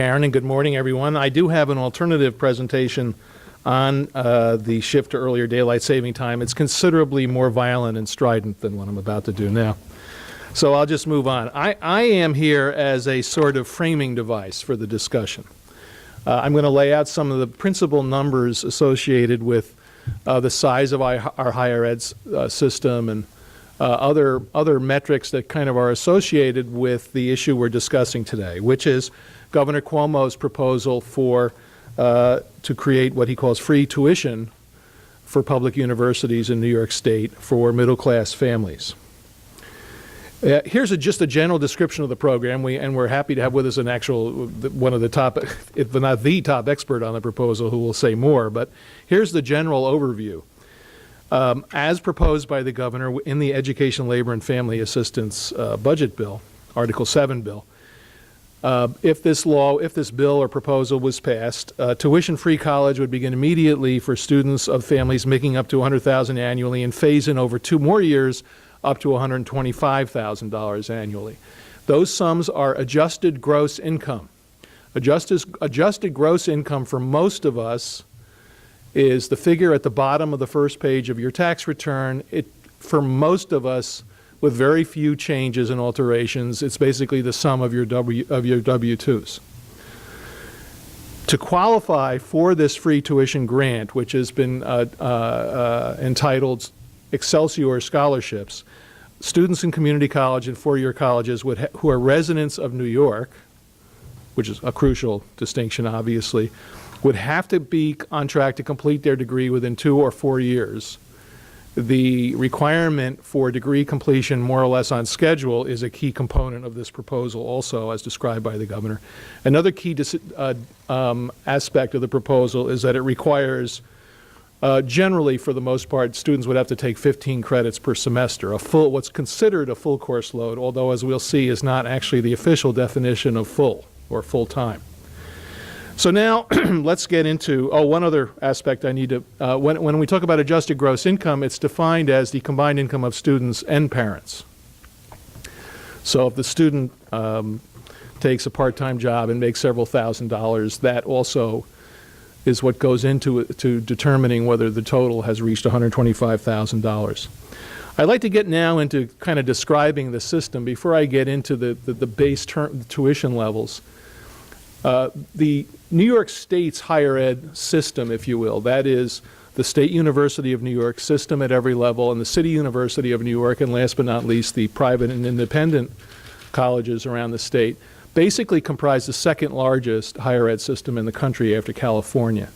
Karen, and good morning, everyone. I do have an alternative presentation on the shift to earlier daylight saving time. It's considerably more violent and strident than what I'm about to do now. So I'll just move on. I am here as a sort of framing device for the discussion. I'm going to lay out some of the principal numbers associated with the size of our higher ed system and other metrics that kind of are associated with the issue we're discussing today, which is Governor Cuomo's proposal to create what he calls free tuition for public universities in New York State for middle-class families. Here's just a general description of the program, and we're happy to have with us an actual, one of the top, if not the top expert on the proposal who will say more, but here's the general overview. As proposed by the governor in the Education, Labor, and Family Assistance Budget Bill, Article 7 bill, if this bill or proposal was passed, tuition-free college would begin immediately for students of families making up to $100,000 annually and phase in over 2 more years up to $125,000 annually. Those sums are adjusted gross income. Adjusted gross income for most of us is the figure at the bottom of the first page of your tax return. For most of us, with very few changes and alterations, it's basically the sum of your W-2s. To qualify for this free tuition grant, which has been entitled Excelsior Scholarships, students in community college and four-year colleges who are residents of New York, which is a crucial distinction obviously, would have to be on track to complete their degree within 2 or 4 years. The requirement for degree completion more or less on schedule is a key component of this proposal also, as described by the governor. Another key aspect of the proposal is that it requires generally, for the most part, students would have to take 15 credits per semester, what's considered a full course load, although as we'll see is not actually the official definition of full or full-time. So now let's get into, one other aspect I need to, when we talk about adjusted gross income, it's defined as the combined income of students and parents. So if the student takes a part-time job and makes several $1,000s, that also is what goes into determining whether the total has reached $125,000. I'd like to get now into kind of describing the system before I get into the base tuition levels. The New York State's higher ed system, if you will, that is the State University of New York system at every level and the City University of New York, and last but not least the private and independent colleges around the state, basically comprise the second largest higher ed system in the country after California.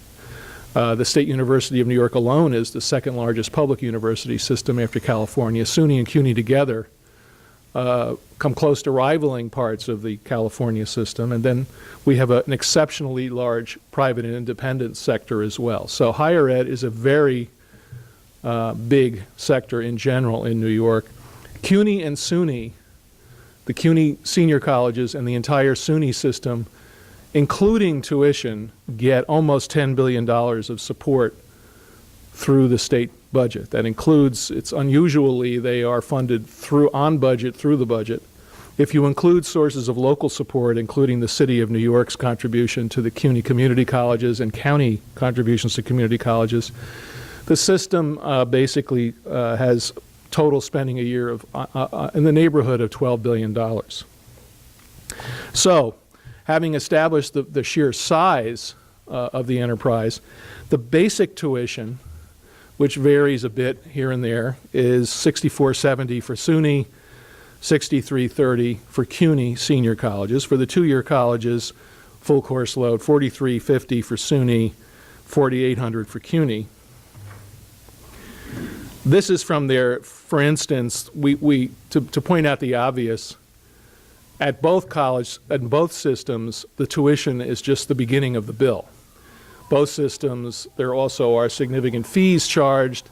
The State University of New York alone is the second largest public university system after California. SUNY and CUNY together come close to rivaling parts of the California system, and then we have an exceptionally large private and independent sector as well. So higher ed is a very big sector in general in New York. CUNY and SUNY, the CUNY senior colleges and the entire SUNY system, including tuition, get almost $10 billion of support through the state budget. That includes, it's unusually, they are funded on budget, through the budget. If you include sources of local support, including the City of New York's contribution to the CUNY community colleges and county contributions to community colleges, the system basically has total spending a year of in the neighborhood of $12 billion. So, having established the sheer size of the enterprise, the basic tuition, which varies a bit here and there, is $64.70 for SUNY, $63.30 for CUNY senior colleges. For the 2-year colleges, full course load, $43.50 for SUNY, $4,800 for CUNY. This is from there. For instance, to point out the obvious, at both colleges and both systems, the tuition is just the beginning of the bill. Both systems, there also are significant fees charged.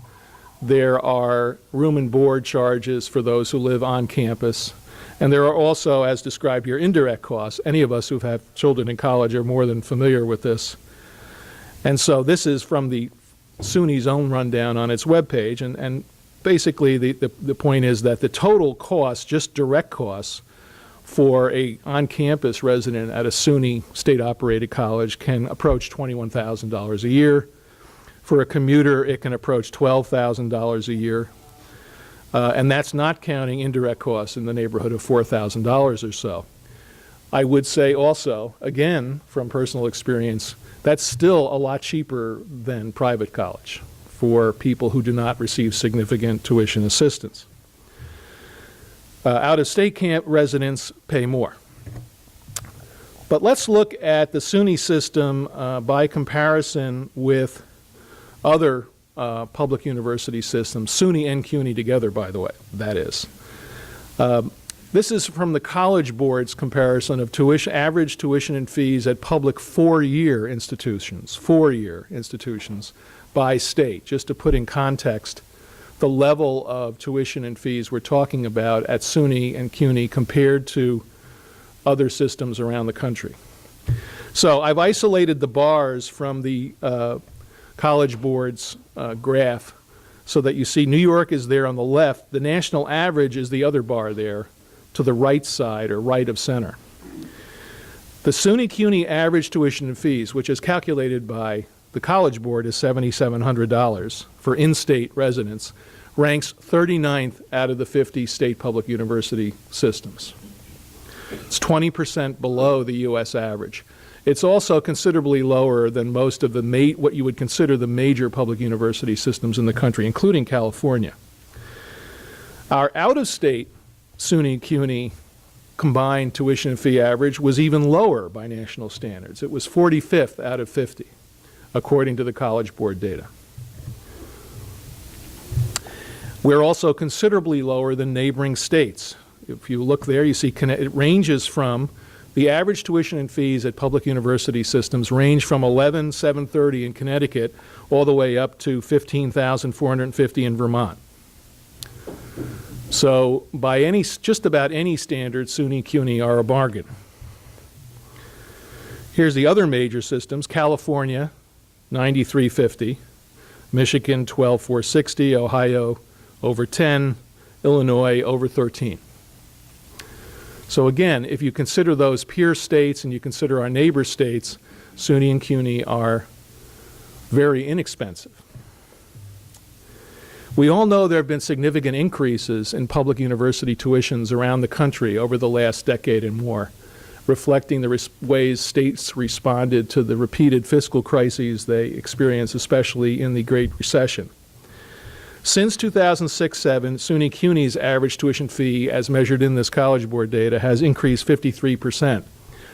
There are room and board charges for those who live on campus. And there are also, as described here, indirect costs. Any of us who've had children in college are more than familiar with this. And so this is from the SUNY's own rundown on its webpage, and basically the point is that the total cost, just direct costs, for a on-campus resident at a SUNY state-operated college can approach $21,000 a year. For a commuter, it can approach $12,000 a year. And that's not counting indirect costs in the neighborhood of $4,000 or so. I would say also, again, from personal experience, that's still a lot cheaper than private college for people who do not receive significant tuition assistance. Out-of-state camp residents pay more. But let's look at the SUNY system by comparison with other public university systems, SUNY and CUNY together, by the way, that is. This is from the College Board's comparison of average tuition and fees at public four-year institutions by state, just to put in context the level of tuition and fees we're talking about at SUNY and CUNY compared to other systems around the country. So I've isolated the bars from the College Board's graph so that you see New York is there on the left. The national average is the other bar there to the right side or right of center. The SUNY CUNY average tuition and fees, which is calculated by the College Board is $7,700 for in-state residents, ranks 39th out of the 50 state public university systems. It's 20% below the U.S. average. It's also considerably lower than most of the what you would consider the major public university systems in the country, including California. Our out-of-state SUNY CUNY combined tuition and fee average was even lower by national standards. It was 45th out of 50, according to the College Board data. We're also considerably lower than neighboring states. If you look there, you see it ranges from the average tuition and fees at public university systems range from $11,730 in Connecticut all the way up to $15,450 in Vermont. So by just about any standard, SUNY CUNY are a bargain. Here's the other major systems: California, $9,350, Michigan, $12,460, Ohio, over 10, Illinois, over 13. So again, if you consider those peer states and you consider our neighbor states, SUNY and CUNY are very inexpensive. We all know there have been significant increases in public university tuitions around the country over the last decade and more, reflecting the ways states responded to the repeated fiscal crises they experienced, especially in the Great Recession. Since 2006-07, SUNY CUNY's average tuition fee, as measured in this College Board data, has increased 53%.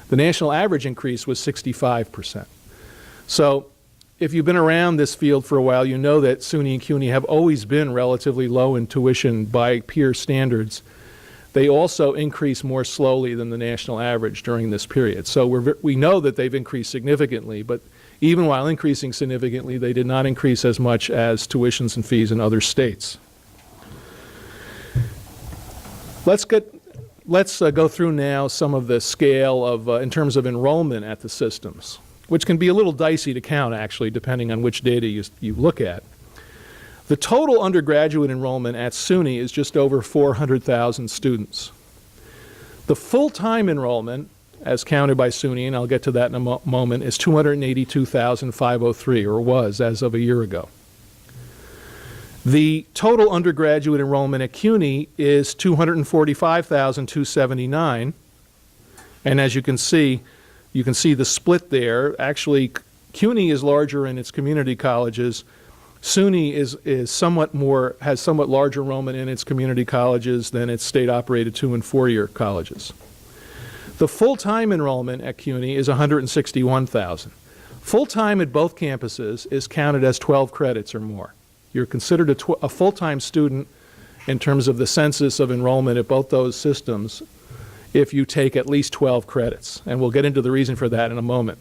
The national average increase was 65%. So if you've been around this field for a while, you know that SUNY and CUNY have always been relatively low in tuition by peer standards. They also increase more slowly than the national average during this period. So we know that they've increased significantly, but even while increasing significantly, they did not increase as much as tuitions and fees in other states. Let's go through now some of the scale of, in terms of enrollment at the systems, which can be a little dicey to count, actually, depending on which data you look at. The total undergraduate enrollment at SUNY is just over 400,000 students. The full-time enrollment, as counted by SUNY, and I'll get to that in a moment, is 282,503, or was as of a year ago. The total undergraduate enrollment at CUNY is 245,279, and as you can see the split there. Actually, CUNY is larger in its community colleges. SUNY has somewhat larger enrollment in its community colleges than its state-operated 2- and 4-year colleges. The full-time enrollment at CUNY is 161,000. Full-time at both campuses is counted as 12 credits or more. You're considered a full-time student in terms of the census of enrollment at both those systems if you take at least 12 credits, and we'll get into the reason for that in a moment.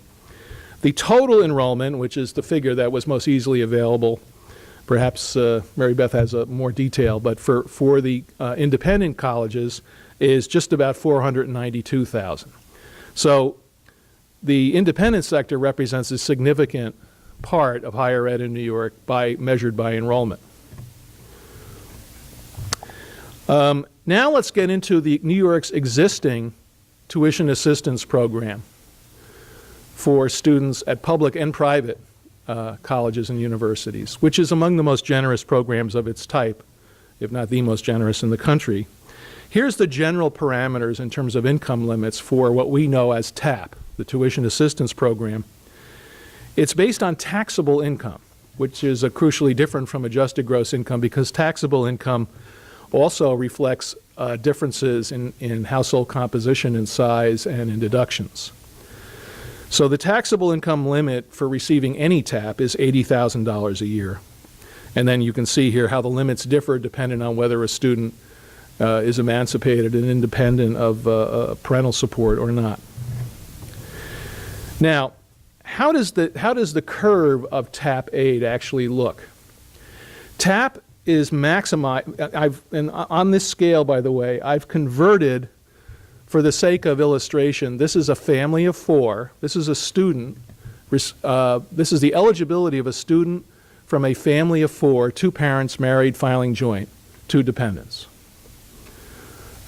The total enrollment, which is the figure that was most easily available, perhaps Mary Beth has more detail, but for the independent colleges, is just about 492,000. So the independent sector represents a significant part of higher ed in New York measured by enrollment. Now let's get into New York's existing tuition assistance program for students at public and private colleges and universities, which is among the most generous programs of its type, if not the most generous in the country. Here's the general parameters in terms of income limits for what we know as TAP, the Tuition Assistance Program. It's based on taxable income, which is crucially different from adjusted gross income because taxable income also reflects differences in household composition and size and in deductions. So the taxable income limit for receiving any TAP is $80,000 a year. And then you can see here how the limits differ depending on whether a student is emancipated and independent of parental support or not. Now, how does the curve of TAP aid actually look? TAP is maximized, and on this scale, by the way, I've converted, for the sake of illustration, this is a family of 4. This is a student. This is the eligibility of a student from a family of 4, 2 parents married, filing joint, 2 dependents.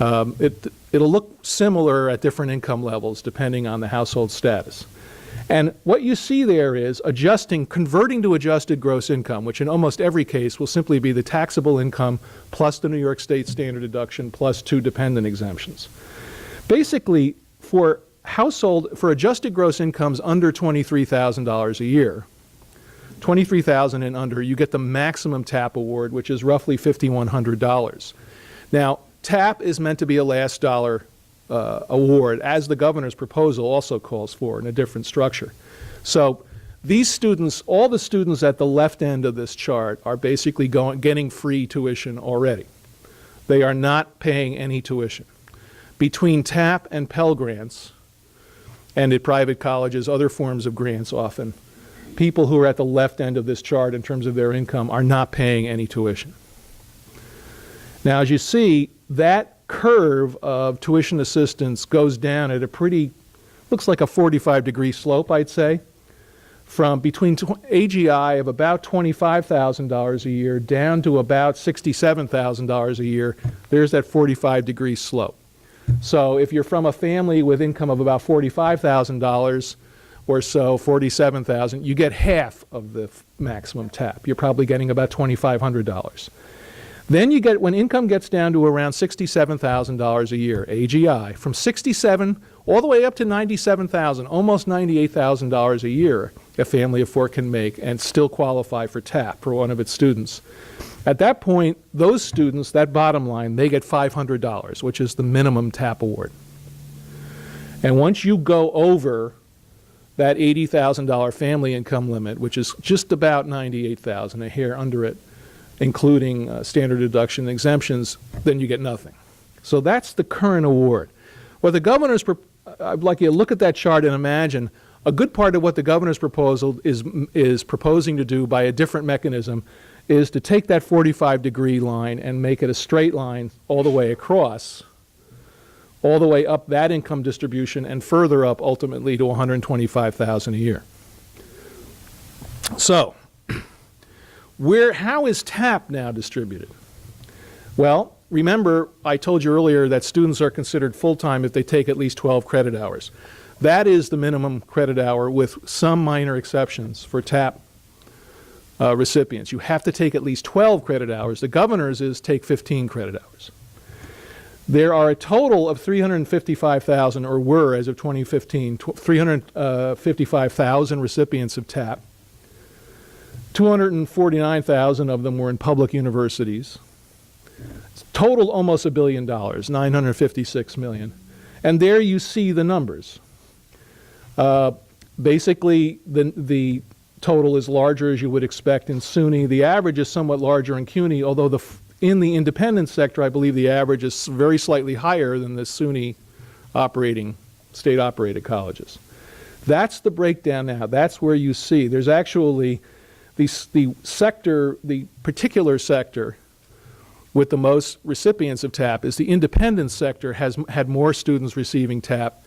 It'll look similar at different income levels depending on the household status. And what you see there is converting to adjusted gross income, which in almost every case will simply be the taxable income plus the New York State standard deduction plus 2 dependent exemptions. Basically, for adjusted gross incomes under $23,000 a year, $23,000 and under, you get the maximum TAP award, which is roughly $5,100. Now, TAP is meant to be a last dollar award, as the governor's proposal also calls for in a different structure. So these students, all the students at the left end of this chart are basically getting free tuition already. They are not paying any tuition. Between TAP and Pell Grants, and at private colleges, other forms of grants often, people who are at the left end of this chart in terms of their income are not paying any tuition. Now, as you see, that curve of tuition assistance goes down at looks like a 45-degree slope, I'd say, from between AGI of about $25,000 a year down to about $67,000 a year. There's that 45-degree slope. So if you're from a family with income of about $45,000 or so, $47,000, you get half of the maximum TAP. You're probably getting about $2,500. Then you get, when income gets down to around $67,000 a year, AGI, from 67 all the way up to $97,000, almost $98,000 a year, a family of 4 can make and still qualify for TAP for one of its students. At that point, those students, that bottom line, they get $500, which is the minimum TAP award. And once you go over that $80,000 family income limit, which is just about $98,000, a hair under it, including standard deduction exemptions, then you get nothing. So that's the current award. What the governor's, I'd like you to look at that chart and imagine a good part of what the governor's proposal is proposing to do by a different mechanism is to take that 45-degree line and make it a straight line all the way across, all the way up that income distribution and further up ultimately to $125,000 a year. So, how is TAP now distributed? Well, remember I told you earlier that students are considered full-time if they take at least 12 credit hours. That is the minimum credit hour with some minor exceptions for TAP recipients. You have to take at least 12 credit hours. The governor's is take 15 credit hours. There are a total of 355,000, or were as of 2015, 355,000 recipients of TAP. 249,000 of them were in public universities. Total almost $1 billion, $956 million. And there you see the numbers. Basically, the total is larger as you would expect in SUNY. The average is somewhat larger in CUNY, although in the independent sector, I believe the average is very slightly higher than the SUNY state-operated colleges. That's the breakdown now. That's where you see. There's actually the particular sector with the most recipients of TAP is the independent sector has had more students receiving TAP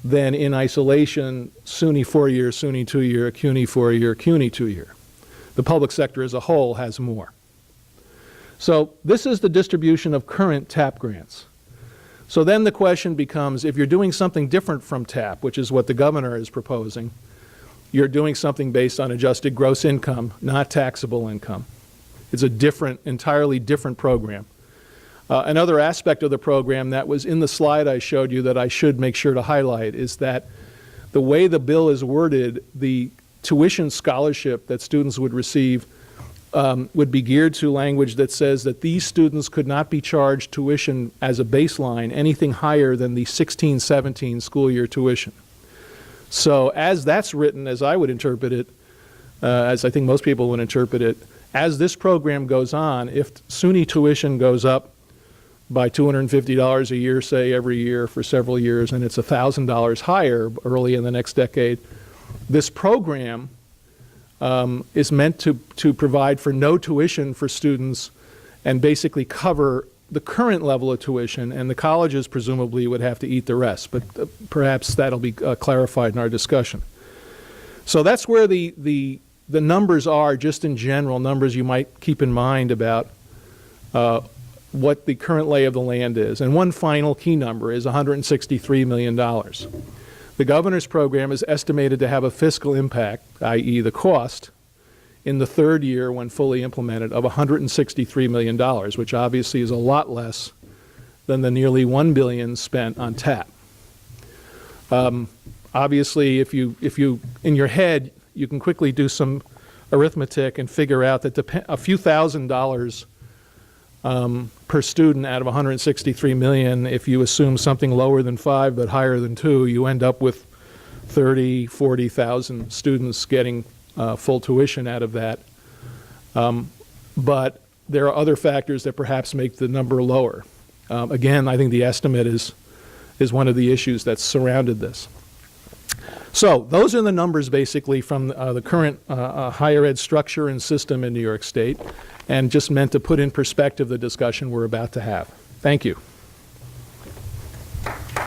than in isolation SUNY 4-year, SUNY 2-year, CUNY 4-year, CUNY 2-year. The public sector as a whole has more. So this is the distribution of current TAP grants. So then the question becomes, if you're doing something different from TAP, which is what the governor is proposing, you're doing something based on adjusted gross income, not taxable income. It's a different, entirely different program. Another aspect of the program that was in the slide I showed you that I should make sure to highlight is that the way the bill is worded, the tuition scholarship that students would receive would be geared to language that says that these students could not be charged tuition as a baseline anything higher than the 16-17 school year tuition. So as that's written, as I would interpret it, as I think most people would interpret it, as this program goes on, if SUNY tuition goes up by $250 a year, say, every year for several years, and it's $1,000 higher early in the next decade, this program is meant to provide for no tuition for students and basically cover the current level of tuition, and the colleges presumably would have to eat the rest, but perhaps that'll be clarified in our discussion. So that's where the numbers are, just in general, numbers you might keep in mind about what the current lay of the land is. And one final key number is $163 million. The governor's program is estimated to have a fiscal impact, i.e. the cost, in the third year when fully implemented of $163 million, which obviously is a lot less than the nearly $1 billion spent on TAP. Obviously, if you, in your head, you can quickly do some arithmetic and figure out that a few $1,000s per student out of 163 million, if you assume something lower than 5 but higher than 2, you end up with 30, 40,000 students getting full tuition out of that. But there are other factors that perhaps make the number lower. Again, I think the estimate is one of the issues that's surrounded this. So those are the numbers basically from the current higher ed structure and system in New York State, and just meant to put in perspective the discussion we're about to have. Thank you.